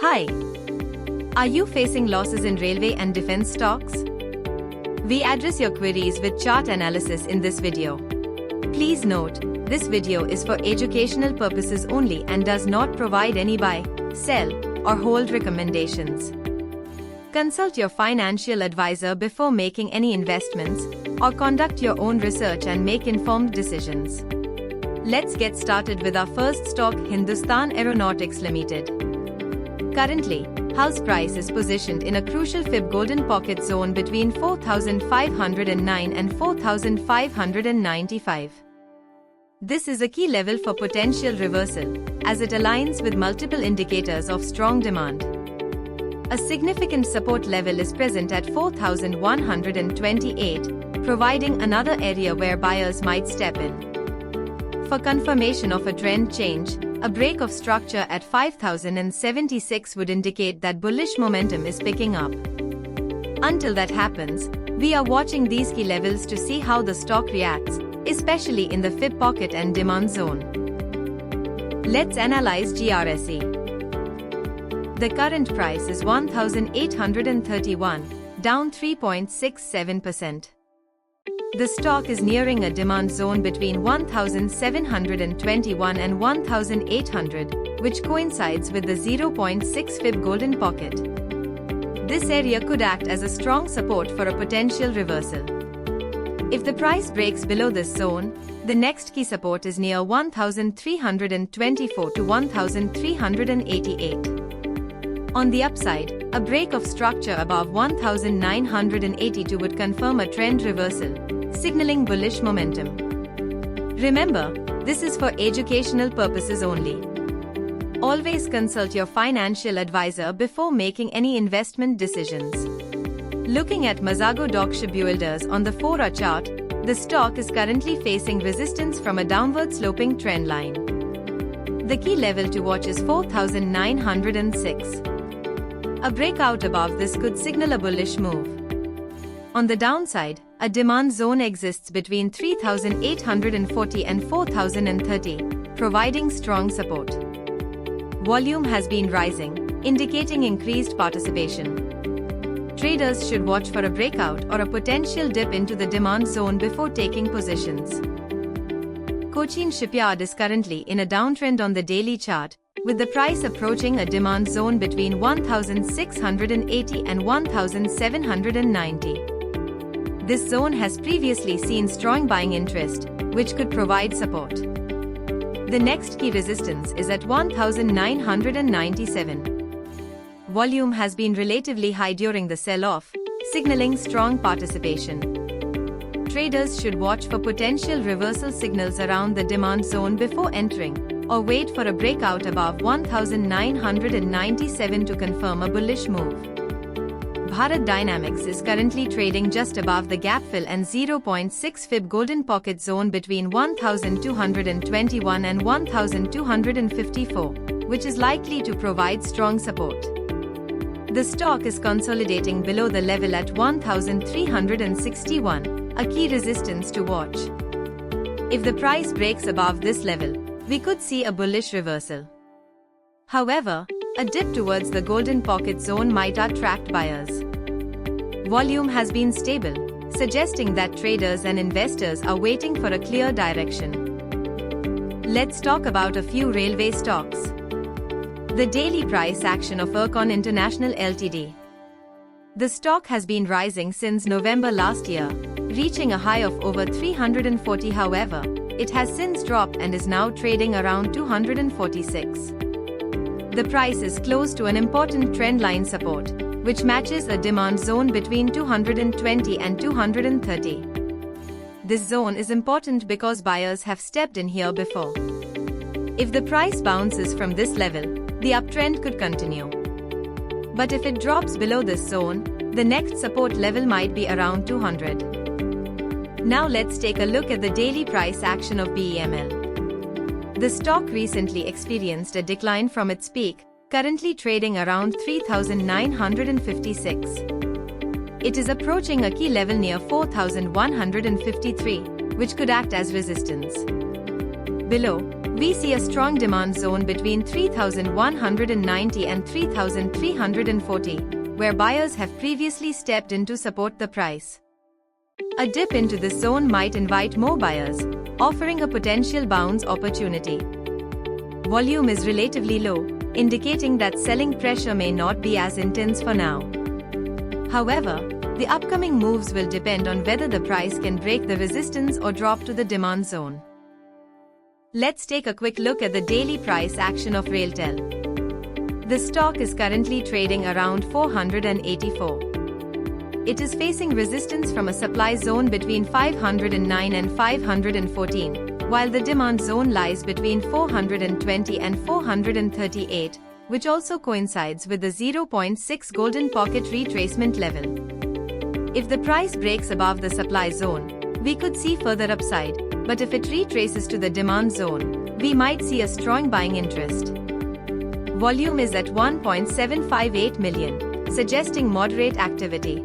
Hi! Are you facing losses in railway and defense stocks? We address your queries with chart analysis in this video. Please note, this video is for educational purposes only and does not provide any buy, sell, or hold recommendations. Consult your financial advisor before making any investments, or conduct your own research and make informed decisions. Let's get started with our first stock, Hindustan Aeronautics Limited. Currently, house price is positioned in a crucial fib golden pocket zone between 4,509 and 4,595. This is a key level for potential reversal, as it aligns with multiple indicators of strong demand. A significant support level is present at 4,128, providing another area where buyers might step in. For confirmation of a trend change, a break of structure at 5,076 would indicate that bullish momentum is picking up. Until that happens, we are watching these key levels to see how the stock reacts, especially in the fib pocket and demand zone. Let's analyze GRSE. The current price is 1,831, down 3.67%. The stock is nearing a demand zone between 1,721 and 1,800, which coincides with the 0.6 fib golden pocket. This area could act as a strong support for a potential reversal. If the price breaks below this zone, the next key support is near 1,324 to 1,388. On the upside, a break of structure above 1,982 would confirm a trend reversal, signaling bullish momentum. Remember, this is for educational purposes only. Always consult your financial advisor before making any investment decisions. Looking at Mazago Dock Shipbuilders on the 4-hour chart, the stock is currently facing resistance from a downward sloping trend line. The key level to watch is 4,906. A breakout above this could signal a bullish move. On the downside, a demand zone exists between 3,840 and 4,030, providing strong support. Volume has been rising, indicating increased participation. Traders should watch for a breakout or a potential dip into the demand zone before taking positions. Cochin Shipyard is currently in a downtrend on the daily chart, with the price approaching a demand zone between 1,680 and 1,790. This zone has previously seen strong buying interest, which could provide support. The next key resistance is at 1,997. Volume has been relatively high during the sell-off, signaling strong participation. Traders should watch for potential reversal signals around the demand zone before entering, or wait for a breakout above 1,997 to confirm a bullish move. Bharat Dynamics is currently trading just above the gap fill and 0.6 fib golden pocket zone between 1,221 and 1,254, which is likely to provide strong support. The stock is consolidating below the level at 1,361, a key resistance to watch. If the price breaks above this level, we could see a bullish reversal. However, a dip towards the golden pocket zone might attract buyers. Volume has been stable, suggesting that traders and investors are waiting for a clear direction. Let's talk about a few railway stocks. The daily price action of Ircon International Ltd. The stock has been rising since November last year, reaching a high of over 340. However, it has since dropped and is now trading around 246. The price is close to an important trendline support, which matches a demand zone between 220 and 230. This zone is important because buyers have stepped in here before. If the price bounces from this level, the uptrend could continue. But if it drops below this zone, the next support level might be around 200. Now let's take a look at the daily price action of BEML. The stock recently experienced a decline from its peak, currently trading around 3,956. It is approaching a key level near 4,153, which could act as resistance. Below, we see a strong demand zone between 3,190 and 3,340, where buyers have previously stepped in to support the price. A dip into this zone might invite more buyers, offering a potential bounce opportunity. Volume is relatively low, indicating that selling pressure may not be as intense for now. However, the upcoming moves will depend on whether the price can break the resistance or drop to the demand zone. Let's take a quick look at the daily price action of RailTel. The stock is currently trading around 484. It is facing resistance from a supply zone between 509 and 514, while the demand zone lies between 420 and 438, which also coincides with the 0.6 golden pocket retracement level. If the price breaks above the supply zone, we could see further upside, but if it retraces to the demand zone, we might see a strong buying interest. Volume is at 1.758 million, suggesting moderate activity.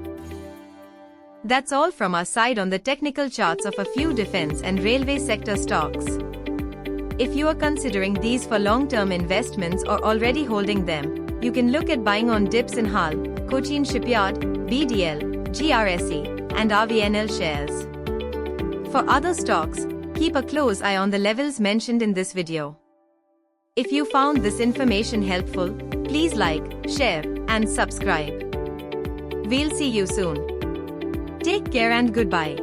That's all from our side on the technical charts of a few defense and railway sector stocks. If you are considering these for long-term investments or already holding them, you can look at buying on dips in HAL, Cochin Shipyard, BDL, GRSE, and RVNL shares. For other stocks, keep a close eye on the levels mentioned in this video. If you found this information helpful, please like, share, and subscribe. We'll see you soon. Take care and goodbye.